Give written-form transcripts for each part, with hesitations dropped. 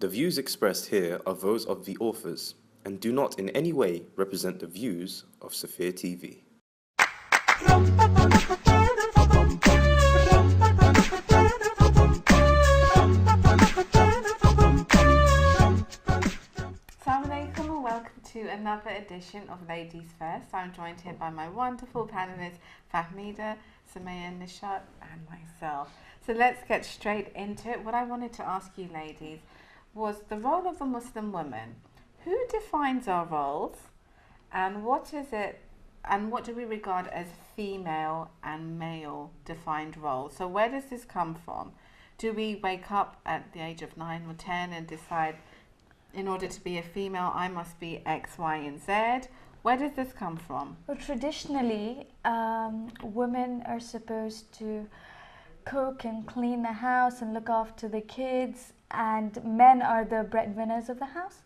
The views expressed here are those of the authors and do not in any way represent the views of Sophia TV. Assalamu alaikum and welcome to another edition of Ladies First. I'm joined here by my wonderful panelists Fahmida, Sumaya, Nishat and myself. So let's get straight into it. What I wanted to ask you ladies was the role of the Muslim woman. Who defines our roles and what is it and what do we regard as female and male defined roles? So where does this come from? Do we wake up at the age of 9 or 10 and decide in order to be a female I must be X, Y and Z? Where does this come from? Well, traditionally, women are supposed to cook and clean the house and look after the kids, and men are the breadwinners of the house.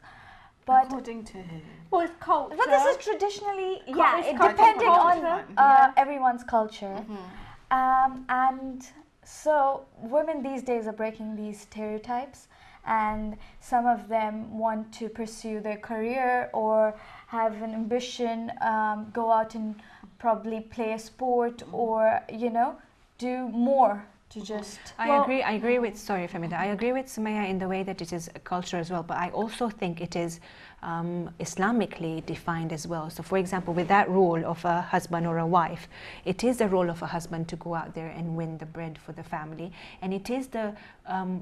But according to who? Well, it's culture. But this is traditionally, it's depending on culture. everyone's culture. And so women these days are breaking these stereotypes, and some of them want to pursue their career or have an ambition, go out and probably play a sport or, do more to just... I agree with Sumaya in the way that it is a culture as well, but I also think it is Islamically defined as well. So for example, with that role of a husband or a wife, it is the role of a husband to go out there and win the bread for the family, and it is the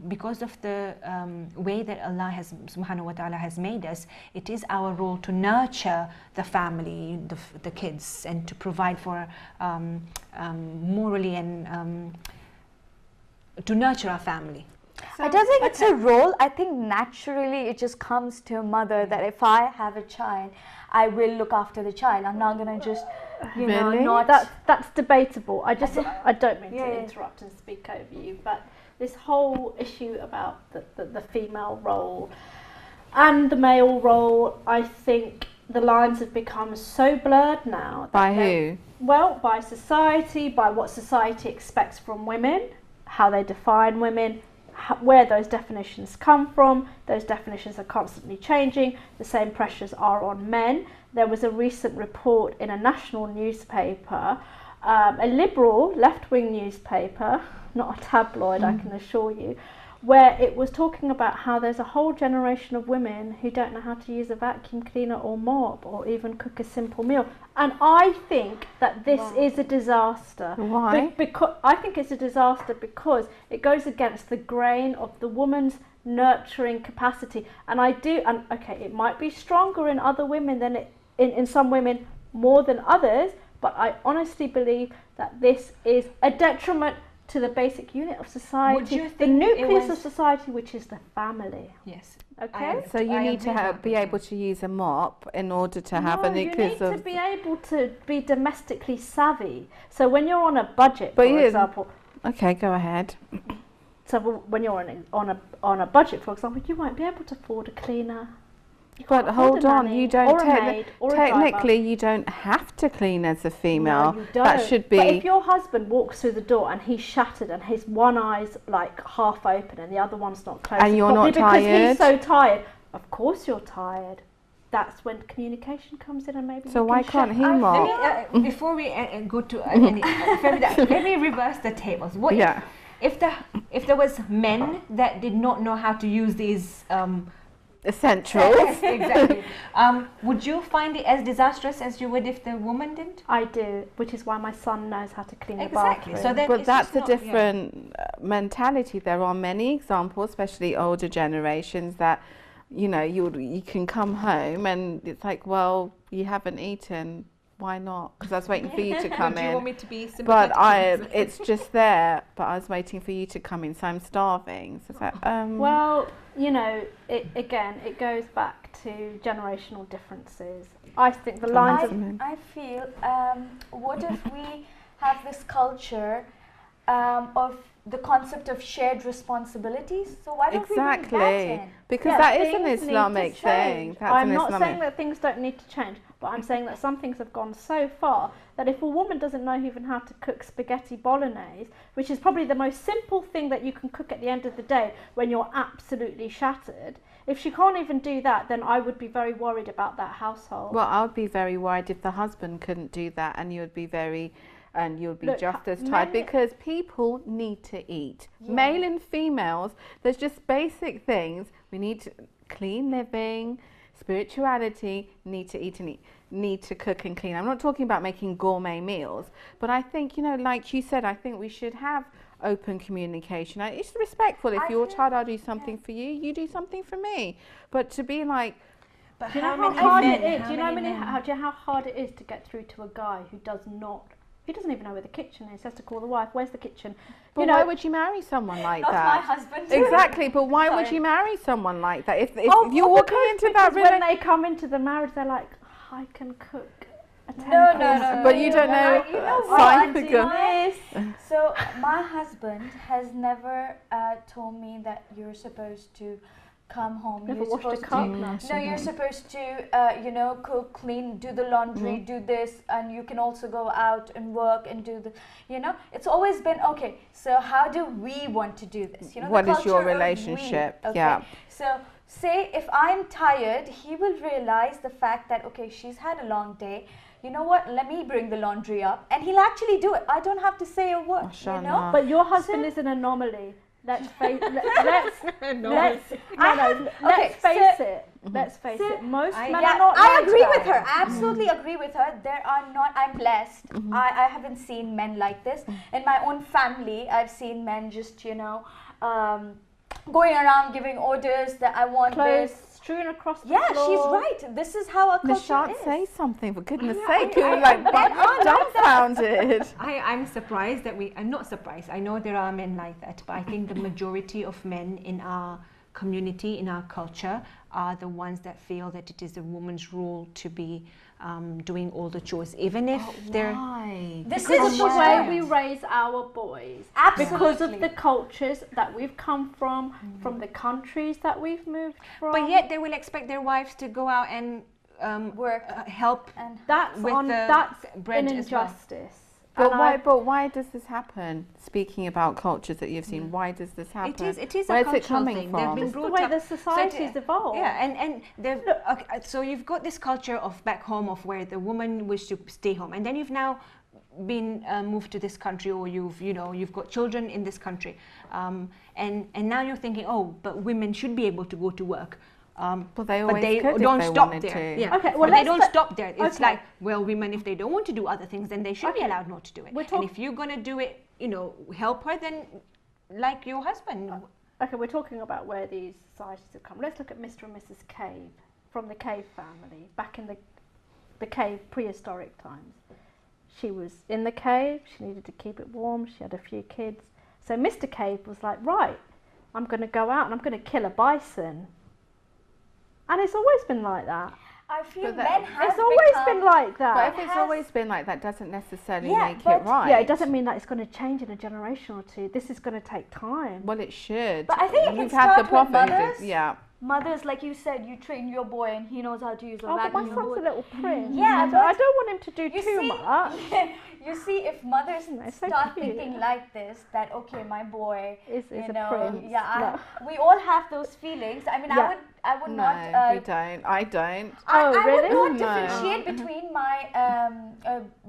because of the way that Allah has subhanahu wa ta'ala has made us, it is our role to nurture the family, the kids, and to provide for morally and to nurture our family. So, I don't think it's a role. I think naturally it just comes to a mother that if I have a child, I will look after the child. I'm not going to just, not... That's debatable. I don't mean to interrupt and speak over you, but this whole issue about the female role and the male role, I think the lines have become so blurred now. By who? Well, by society, by what society expects from women, how they define women, where those definitions come from. Those definitions are constantly changing. The same pressures are on men. There was a recent report in a national newspaper, a liberal left-wing newspaper, not a tabloid, I can assure you, where it was talking about how there's a whole generation of women who don't know how to use a vacuum cleaner or mop or even cook a simple meal. And I think that this is a disaster. Why? Because I think it's a disaster because it goes against the grain of the woman's nurturing capacity. And it might be stronger in other women than in some women more than others, but I honestly believe that this is a detriment to the basic unit of society, the nucleus of society, which is the family. Yes. Okay. So you need to be able to use a mop in order to have a nucleus of... you need to be able to be domestically savvy. So when you're on a budget, for example... Okay, go ahead. So when you're on a budget, for example, you won't be able to afford a cleaner. But hold on, you don't technically you don't have to clean as a female. No, you don't. That should be. But if your husband walks through the door and he's shattered and his one eye's like half open and the other one's not closed, and you're not because tired, he's so tired. Of course you're tired. That's when communication comes in, and maybe. So why can't he mop? Before we go to let me reverse the tables. If there was men that did not know how to use these essentials. Exactly. Would you find it as disastrous as you would if the woman didn't? I do, which is why my son knows how to clean the bathroom. So then but that's a different mentality. There are many examples, especially older generations, that you can come home and it's like, well, you haven't eaten. Why not? Because I was waiting for you to come in. Do you want me to be sympathetic? But it's just there. But I was waiting for you to come in, so I'm starving. So it's like, Well, it goes back to generational differences. I think the lines I feel, what if we have this culture of the concept of shared responsibilities. So why don't we bring that Exactly. in? Because Yeah, that is an things need to Islamic thing. change. That's I'm an not Islamic. saying that things don't need to change, but I'm saying that some things have gone so far that if a woman doesn't know even how to cook spaghetti bolognese, which is probably the most simple thing that you can cook at the end of the day when you're absolutely shattered, if she can't even do that, then I would be very worried about that household. Well, I would be very worried if the husband couldn't do that, and you would be Look, just as tired, men- because people need to eat. Male and females, there's just basic things. We need to clean living, spirituality, need to eat and eat, need to cook and clean. I'm not talking about making gourmet meals, but I think, like you said, I think we should have open communication. It's respectful. If you're a child, I'll do something for you, you do something for me. But to be like, But Do you know how hard it is? Do you know how hard it is to get through to a guy who doesn't even know where the kitchen is? He has to call the wife. Where's the kitchen? but why would you marry someone like Not my that? husband. Exactly, but why would Sorry. you marry someone like that? If you're walking into that when relationship, they come into the marriage, they're like, I can cook. No. But you don't know. You know Fine what? figure. So my husband has never told me that you're supposed to come home. Never you're washed a supposed cup. No, you're supposed to, cook, clean, do the laundry, do this, and you can also go out and work and do the, It's always been, okay, so how do we want to do this? What the is your culture of we, relationship? okay? Yeah. So say if I'm tired, he will realize the fact that, okay, she's had a long day. You know what? Let me bring the laundry up, and he'll actually do it. I don't have to say a word. Mashallah. But your husband is an anomaly. Let's face it. Let's face it. Let's face it. Most men are not I like agree that. with her. I absolutely agree with her. There are not. I'm blessed. I haven't seen men like this in my own family. I've seen men just going around giving orders that I want Clothes this. strewn across the Yeah, floor. she's right. This is how our culture Nishat, is. say something, for goodness sake. You're like dumbfounded. I'm surprised that I'm not surprised. I know there are men like that, but I think the majority of men in our community, in our culture, are the ones that feel that it is a woman's role to be doing all the chores, even if they're. Why? This Because is of the why way we raise our boys. Absolutely. Because of the cultures that we've come from the countries that we've moved from. But yet they will expect their wives to go out and work help. and that's with the that's bread an as well. injustice. But And why does this happen? Speaking about cultures that you've seen, why does this happen? It is a Where's cultural it coming thing. from? They've been It's the brought way up. the society's evolved. Yeah, and they've so you've got this culture of back home of where the woman wishes to stay home, and then you've now been moved to this country, or you've got children in this country, and now you're thinking, oh, but women should be able to go to work. Well, they but always they could if don't they stop wanted there. to. Yeah. Okay, well, But they let's don't put- stop there. It's okay. like, well, women, if they don't want to do other things, then they should be Okay. allowed not to do it. We're And talk- if you're going to do it, help her, then like your husband. Okay, we're talking about where these societies have come. Let's look at Mr. and Mrs. Cave from the Cave family back in the cave prehistoric times. She was in the cave. She needed to keep it warm. She had a few kids. So Mr. Cave was like, right, I'm going to go out and I'm going to kill a bison. And it's always been like that. I feel But men that- have It's always become, been like But that. if it's has- always been like that, doesn't necessarily Yeah, make but- it right. Yeah, it doesn't mean that it's going to change in a generation or two. This is going to take time. Well, it should. But I think it We've can had the start with prophet. mothers. Yeah. Mothers, like you said, you train your boy and he knows how to use a Oh, but my vacuum. son's a little prince. Yeah, I but don't want him to do You too see, much. you see, if mothers It's so start cute. thinking like this, that okay, my boy, Is you a know, prince. yeah, we all have those feelings. I mean, Yeah. I would No, not. we don't. I don't. Oh, I really? would not No. differentiate between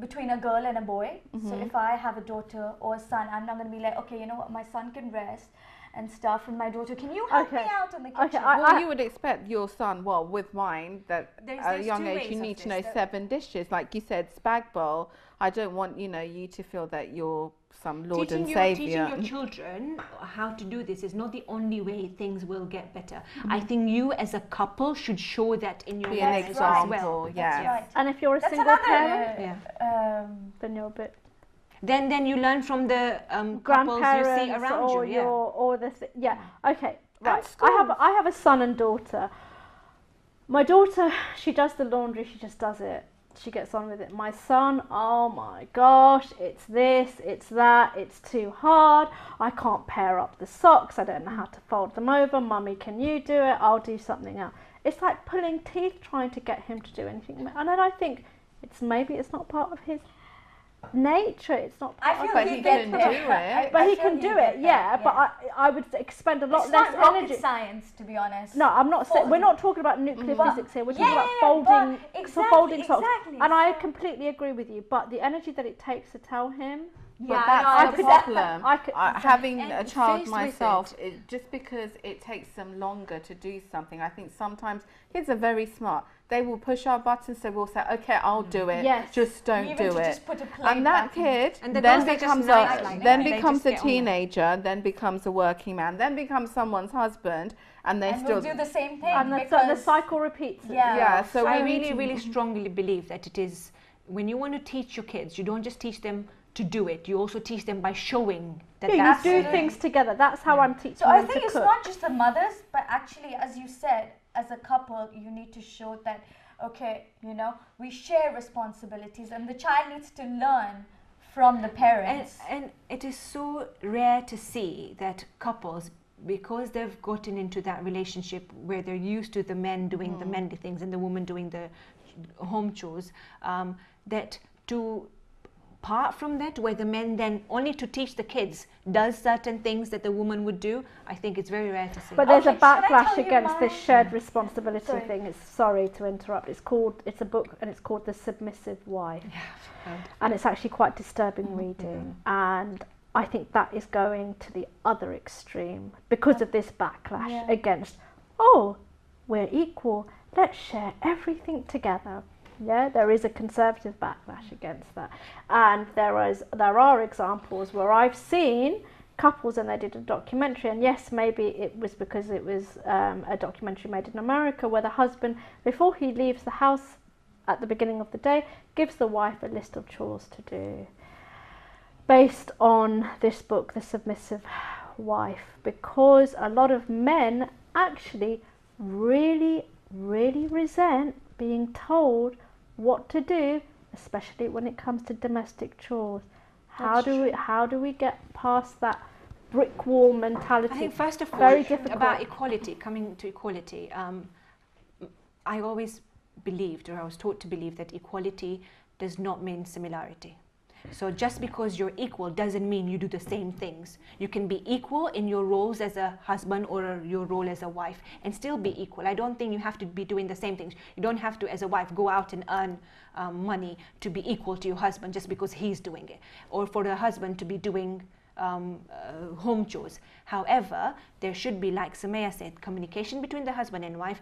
between a girl and a boy. So if I have a daughter or a son, I'm not going to be like, okay, you know what, my son can rest and stuff, and my daughter, can you help me Okay. out in the kitchen? Okay, Well, you would expect your son, well, with mine, that There's- at a there's young two age ways you of need to this. know 7 dishes. Like you said, spag bowl. I don't want, you to feel that you're some Lord and Teaching Saviour. your children how to do this is not the only way things will get better. I think you as a couple should show that in your Be an marriage right. as well. example, yeah. That's right. And if you're a That's single another, parent, Yeah. then you're a bit Then you learn from the couples you grandparents see around or you. Yeah. or the yeah. Okay, right. schools. I have a son and daughter. My daughter, she does the laundry. She just does it she gets on with it. My son, oh my gosh, it's this, it's that, it's too hard. I can't pair up the socks. I don't know how to fold them over. Mummy, can you do it? I'll do something else. It's like pulling teeth trying to get him to do anything. And then I think maybe it's not part of his nature. It's not part I feel But he he gets can there. do it. but I he feel can do gets it, there, yeah. But I would expend a lot it's less not rocket energy. science, to be honest. No, I'm not saying, we're not talking about nuclear But- physics here. We're yeah, talking about yeah, folding, but so folding socks. exactly. And I So- completely agree with you. But the energy that it takes to tell him, But Yeah, that's I know, the could- problem. I could- Having And a child faced with myself, just because it takes them longer to do something, I think sometimes kids are very smart. They will push our buttons, so we'll say, "Okay, I'll do it. Yes. Just don't Even do to it." just put a play And that button. kid And the then girls are just becomes nice a like then that. They becomes just a get on with it. teenager, then becomes a working man, then becomes someone's husband, and they And still we'll do the same thing. and the because cycle repeats itself. Yeah. So I we really, need to- really strongly believe that it is, when you want to teach your kids, you don't just teach them to do it, you also teach them by showing that Yeah, that's you do Absolutely. things together. That's how I'm teaching So I them think to it's cook. not just the mothers, but actually, as you said, as a couple, you need to show that, okay, you know, we share responsibilities and the child needs to learn from the parents. And it is so rare to see that couples, because they've gotten into that relationship where they're used to the men doing the manly things and the woman doing the home chores, that to part from that, where the men then only to teach the kids does certain things that the woman would do, I think it's very rare to see. But there's a Okay, should I backlash tell you against this mine? shared responsibility Sorry. thing. Sorry to interrupt. It's a book and it's called The Submissive Wife. And it's actually quite disturbing reading. And I think that is going to the other extreme because of this backlash Yeah. against, oh, we're equal, let's share everything together. Yeah, there is a conservative backlash against that. And there are examples where I've seen couples, and they did a documentary, and yes, maybe it was because it was a documentary made in America, where the husband, before he leaves the house at the beginning of the day, gives the wife a list of chores to do, based on this book, The Submissive Wife, because a lot of men actually really, really resent being told what to do, especially when it comes to domestic chores. How do we get past that brick wall mentality? I think first of all, Very difficult. about equality, coming to equality, I always believed, or I was taught to believe, that equality does not mean similarity. So just because you're equal doesn't mean you do the same things. You can be equal in your roles as a husband or your role as a wife and still be equal. I don't think you have to be doing the same things. You don't have to, as a wife, go out and earn money to be equal to your husband just because he's doing it, or for the husband to be doing home chores. However, there should be, like Sumaya said, communication between the husband and wife.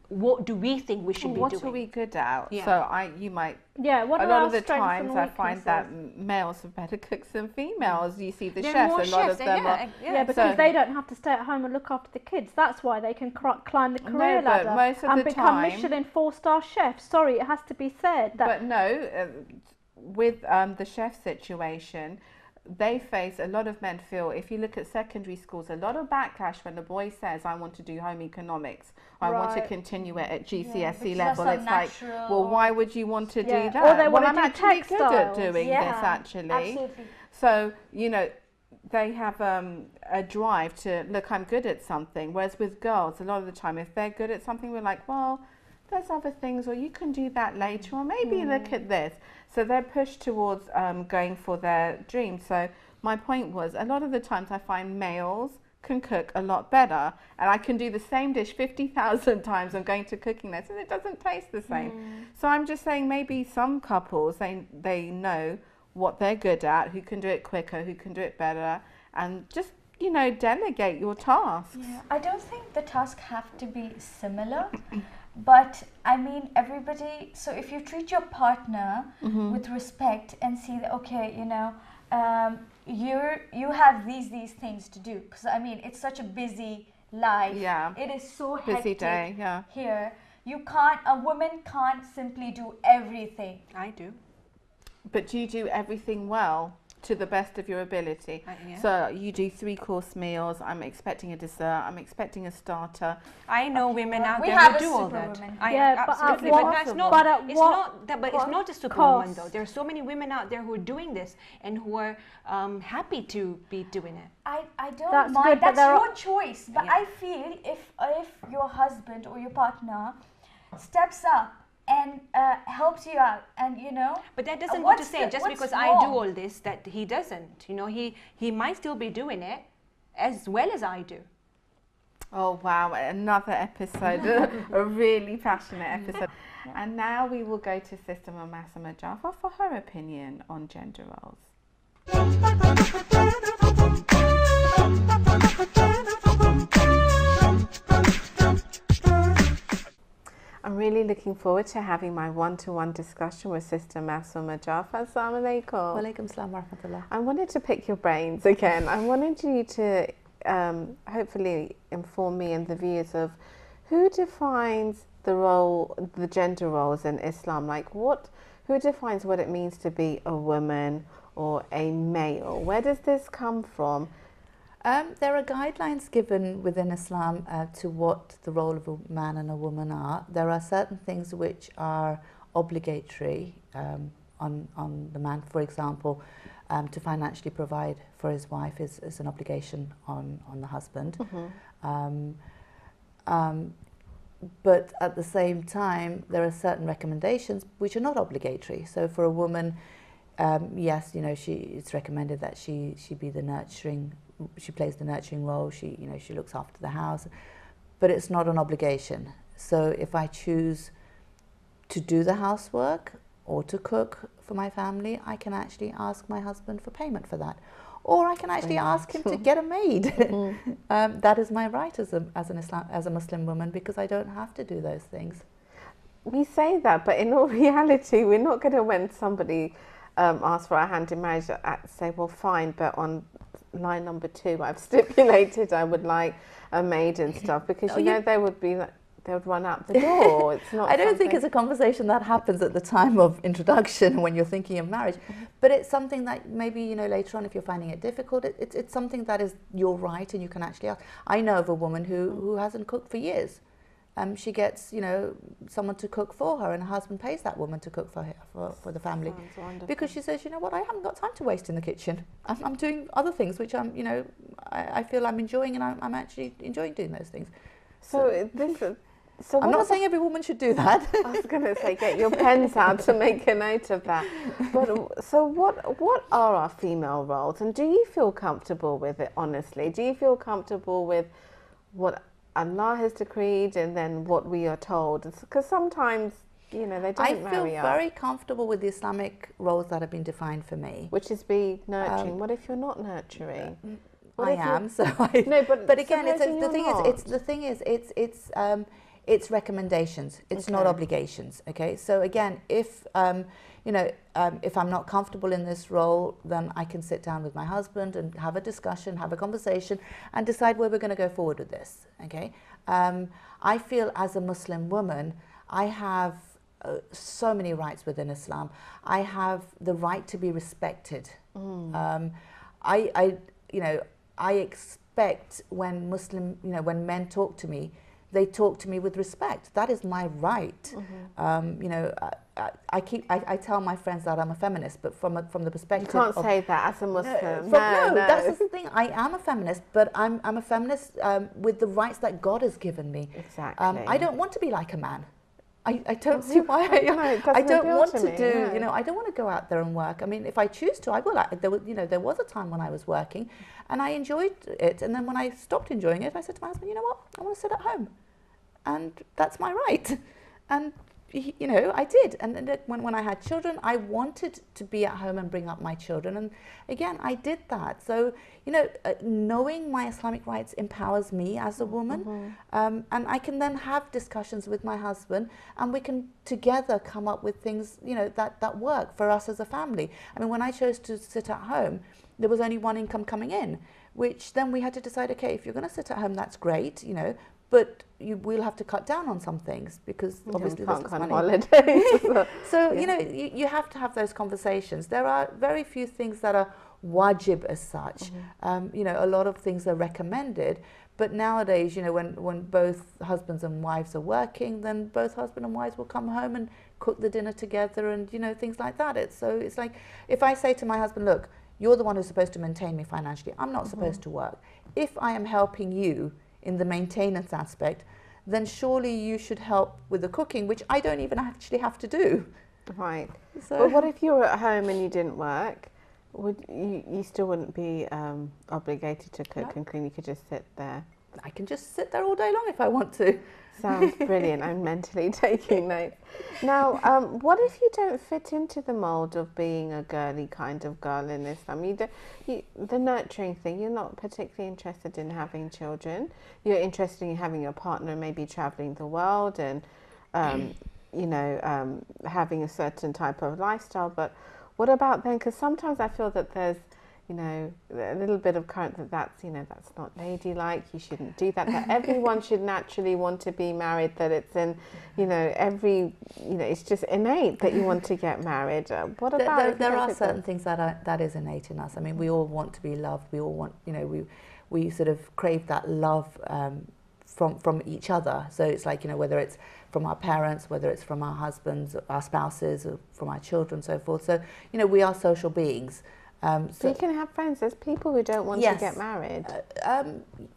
What do we think we should be What doing? are we good at? Yeah. So you might. Yeah, what A are lot our of the strengths times and I find that weaknesses? males are better cooks than females. You see the There are chefs, more a lot chefs, of them are. Yeah, because So- they don't have to stay at home and look after the kids. That's why they can climb the No, career but ladder most of and the become time- Michelin 4-star chefs. Sorry, it has to be said. That But no, with the chef situation, they face, a lot of men feel, if you look at secondary schools, a lot of backlash when the boy says, I want to do home economics, or I want to Right. continue it at GCSE because that's level. so It's like, natural. well, why would you want to Yeah, do or that? they well, wanna I'm do actually good at textiles. doing Yeah, this, actually. Absolutely. So, you know, they have a drive to, look, I'm good at something. Whereas with girls, a lot of the time, if they're good at something, we're like, well, there's other things, or you can do that later, or maybe look at this. So they're pushed towards going for their dreams. So my point was, a lot of the times I find males can cook a lot better, and I can do the same dish 50,000 times. I'm going to cooking lessons, and it doesn't taste the same. So I'm just saying, maybe some couples, they know what they're good at, who can do it quicker, who can do it better, and just, you know, delegate your tasks. Yeah, I don't think the tasks have to be similar, but I mean everybody. So if you treat your partner with respect and see that, okay, you know, you have these things to do, because I mean it's such a busy life. Yeah. It is so Busy hectic day, yeah. here. A woman can't simply do everything. I do. But do you do everything well? to the best of your ability. Yeah. So you do 3-course meals. I'm expecting a dessert. I'm expecting a starter. I know women out we there have who a do all superwoman. that. Yeah, but at absolutely. what- But that's not. but at it's what not. That, but it's not a superwoman cost? though. There are so many women out there who are doing this and who are happy to be doing it. I don't That's mind. good, but That's there your are- choice. But Yeah. I feel if your husband or your partner steps up and helps you out, and you know, But that doesn't mean to what's say the- just what's because I do wrong? all this that he doesn't. You know, he might still be doing it as well as I do. Oh wow, another episode, a really passionate episode. And now we will go to Sister Massima Jaffa for her opinion on gender roles. I'm really looking forward to having my one-to-one discussion with Sister Massima Jaffa. Assalamu alaikum. Walaikum salam wa rahmatullah. I wanted to pick your brains again. I wanted you to hopefully inform me and the viewers of who defines the gender roles in Islam. Like who defines what it means to be a woman or a male? Where does this come from? There are guidelines given within Islam to what the role of a man and a woman are. There are certain things which are obligatory on the man. For example, to financially provide for his wife is an obligation on the husband. But at the same time, there are certain recommendations which are not obligatory. So for a woman, yes, you know, it's recommended that she be the nurturing. She plays the nurturing role. She looks after the house, but it's not an obligation. So if I choose to do the housework or to cook for my family, I can actually ask my husband for payment for that, or I can actually ask him to get a maid. That is my right as a Muslim woman, because I don't have to do those things. We say that, but in all reality, we're not going to, when somebody asks for our hand in marriage, say, well, fine, but on line number 2, I've stipulated I would like a maid and stuff, because you know they would run out the door. It's not. I don't think it's a conversation that happens at the time of introduction when you're thinking of marriage, but it's something that maybe, you know, later on, if you're finding it difficult, it's something that is your right, and you can actually ask. I know of a woman who hasn't cooked for years. She gets, you know, someone to cook for her, and her husband pays that woman to cook for her, for the family, because she says, you know what, I haven't got time to waste in the kitchen. I'm doing other things which I'm, you know, I feel I'm enjoying, and I'm actually enjoying doing those things. So I'm not saying every woman should do that. I was going to say, get your pens out to make a note of that. But so what are our female roles, and do you feel comfortable with it, honestly? Do you feel comfortable with what Allah has decreed and then what we are told? Because sometimes, you know, they don't marry I feel up. very comfortable with the Islamic roles that have been defined for me. Which is be nurturing. What if you're not nurturing? What I if you're- am, so No, but again, supposing it's recommendations. It's not Okay. obligations. Okay, so again, if if I'm not comfortable in this role, then I can sit down with my husband and have a discussion, have a conversation, and decide where we're going to go forward with this. Okay, I feel as a Muslim woman, I have so many rights within Islam. I have the right to be respected. I expect when when men talk to me, they talk to me with respect. That is my right. I tell my friends that I'm a feminist, but from the perspective You can't of, say that as a Muslim. no, that's the thing. I am a feminist, but I'm a feminist with the rights that God has given me. Exactly. I don't want to be like a man. I don't see why I don't appeal want to to me, do, no. I don't want to go out there and work. I mean, if I choose to, I will. There was a time when I was working and I enjoyed it. And then when I stopped enjoying it, I said to my husband, you know what, I want to sit at home. And that's my right. And, I did. And then when I had children, I wanted to be at home and bring up my children. And again, I did that. So, knowing my Islamic rights empowers me as a woman. And I can then have discussions with my husband, and we can together come up with things, that work for us as a family. I mean, when I chose to sit at home, there was only one income coming in, which then we had to decide, okay, if you're going to sit at home, that's great, but we'll have to cut down on some things because obviously you there's can't less go on money. holidays. So, you have to have those conversations. There are very few things that are wajib as such. You know, a lot of things are recommended, but nowadays, you know, when both husbands and wives are working, then both husband and wives will come home and cook the dinner together, and you know, things like that. It's like if I say to my husband, look, you're the one who's supposed to maintain me financially, I'm not supposed to work. If I am helping you in the maintenance aspect, then surely you should help with the cooking, which I don't even actually have to do. Right. So, But what if you were at home and you didn't work? Would you still wouldn't be obligated to cook and clean? You could just sit there. I can just sit there all day long if I want to. Sounds brilliant. I'm mentally taking notes. Now, what if you don't fit into the mould of being a girly kind of girl in Islam? The nurturing thing, you're not particularly interested in having children. You're interested in having a partner, maybe travelling the world and, you know, having a certain type of lifestyle. But what about then? Because sometimes I feel that there's, you know, a little bit of current that's, you know, that's not ladylike, you shouldn't do that, that everyone should naturally want to be married, that it's in, you know, it's just innate that you want to get married. What about... There are certain things that is innate in us. I mean, we all want to be loved, we all want, you know, we sort of crave that love from each other. So it's like, you know, whether it's from our parents, whether it's from our husbands, our spouses, or from our children, so forth. So, you know, we are social beings. So you can have friends. There's people who don't want to get married.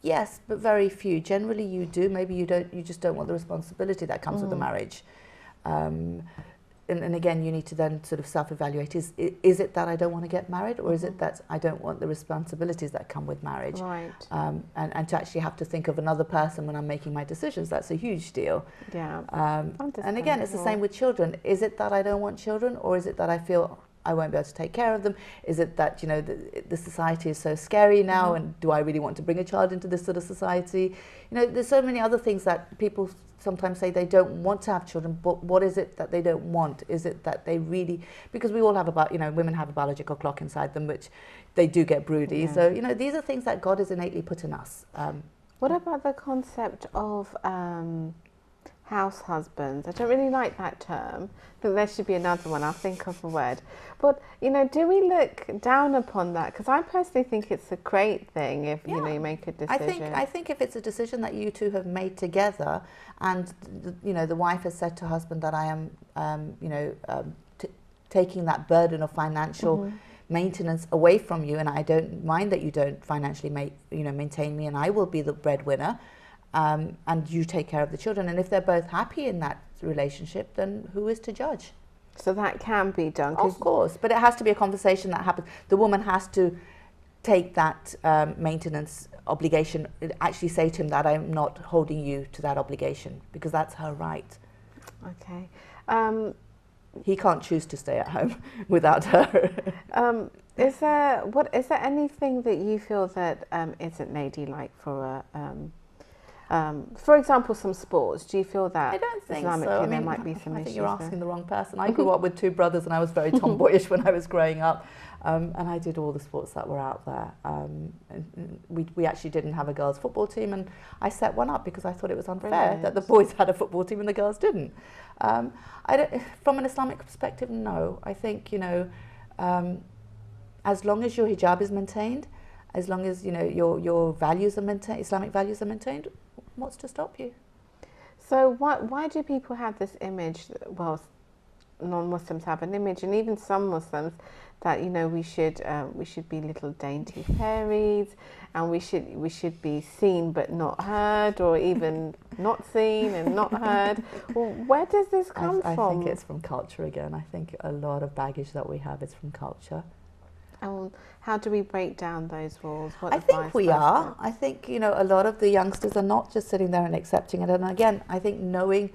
Yes, but very few. Generally, you do. Maybe you don't. You just don't want the responsibility that comes with the marriage. And again, you need to then sort of self-evaluate. Is it that I don't want to get married, or is it that I don't want the responsibilities that come with marriage? Right. And to actually have to think of another person when I'm making my decisions, that's a huge deal. Yeah. And again, it's the same with children. Is it that I don't want children, or is it that I feel I won't be able to take care of them? Is it that, you know, the society is so scary now, and do I really want to bring a child into this sort of society? You know, there's so many other things that people sometimes say they don't want to have children, but what is it that they don't want? Is it that they really, because we all have women have a biological clock inside them, which they do get broody. So, you know, these are things that God has innately put in us. What about the concept of house husbands? I don't really like that term, but there should be another one. I'll think of a word. But, you know, do we look down upon that? Because I personally think it's a great thing if, you know, you make a decision. I think if it's a decision that you two have made together, and, you know, the wife has said to her husband that I am, you know, taking that burden of financial maintenance away from you, and I don't mind that you don't financially maintain me, and I will be the breadwinner. And you take care of the children, and if they're both happy in that relationship, then who is to judge? So that can be done. Of course, but it has to be a conversation that happens. The woman has to take that maintenance obligation, actually say to him that I'm not holding you to that obligation, because that's her right. Okay. He can't choose to stay at home without her. Is there anything that you feel that isn't ladylike for for example, some sports? Do you feel that I don't think Islamically so. I there mean, might be some I issues think you're there? asking the wrong person. I grew up with two brothers, and I was very tomboyish when I was growing up, and I did all the sports that were out there. And we actually didn't have a girls' football team, and I set one up because I thought it was unfair that the boys had a football team and the girls didn't. From an Islamic perspective, no. I think, you know, as long as your hijab is maintained, as long as, you know, your values are maintained, Islamic values are maintained, what's to stop you? So why do people have this image? Well, non-Muslims have an image, and even some Muslims, that, you know, we should be little dainty fairies, and we should be seen but not heard, or even not seen and not heard. Well, where does this come from? I think it's from culture again. I think a lot of baggage that we have is from culture. How do we break down those walls? I think we are. I think, you know, a lot of the youngsters are not just sitting there and accepting it. And again, I think knowing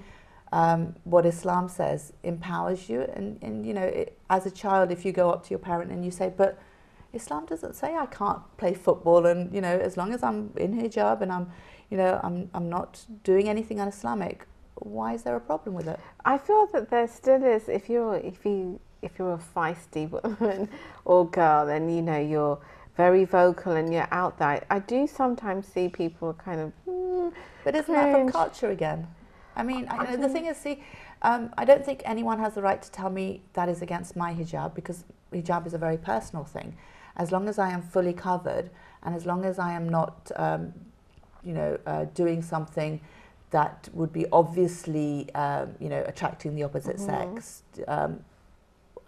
what Islam says empowers you. And you know, as a child, if you go up to your parent and you say, but Islam doesn't say I can't play football, and, you know, as long as I'm in hijab and I'm not doing anything un-Islamic, why is there a problem with it? I feel that there still is. If you're a feisty woman or girl, and, you know, you're very vocal and you're out there, I do sometimes see people kind of but isn't that from culture again? I mean, the thing is, I don't think anyone has the right to tell me that is against my hijab, because hijab is a very personal thing. as long as I am fully covered, and as long as I am not, doing something that would be obviously, attracting the opposite sex,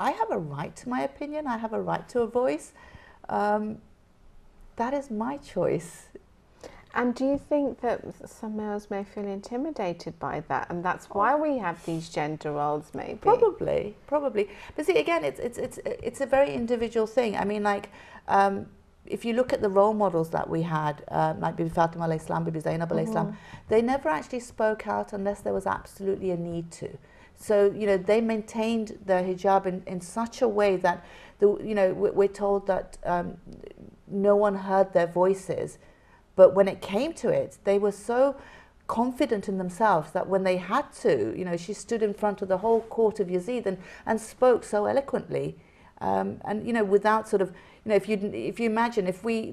I have a right to my opinion. I have a right to a voice. That is my choice. And do you think that some males may feel intimidated by that, and that's why we have these gender roles, maybe? Probably. But see, again, it's a very individual thing. I mean, like, if you look at the role models that we had, like Bibi Fatima alayhi salam, Bibi Zainab alayhi salam, they never actually spoke out unless there was absolutely a need to. So, they maintained their hijab in such a way that, we're told that no one heard their voices. But when it came to it, they were so confident in themselves that when they had to, she stood in front of the whole court of Yazid and spoke so eloquently. And, without sort of, if you imagine,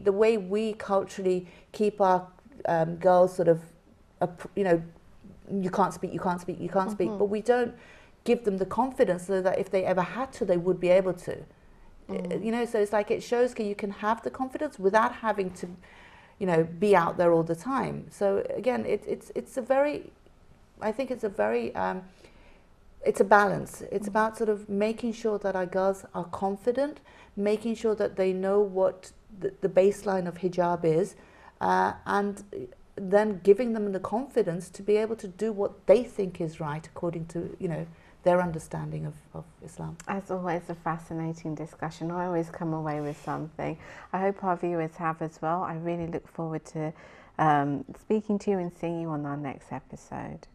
the way we culturally keep our girls sort of, you can't speak, but we don't give them the confidence so that if they ever had to, they would be able to. So it's like it shows you can have the confidence without having to, be out there all the time. So again, it's a very, I think it's a very, it's a balance. It's about sort of making sure that our girls are confident, making sure that they know what the baseline of hijab is, and then giving them the confidence to be able to do what they think is right according to, their understanding of Islam. As always, a fascinating discussion. I always come away with something. I hope our viewers have as well. I really look forward to speaking to you and seeing you on our next episode.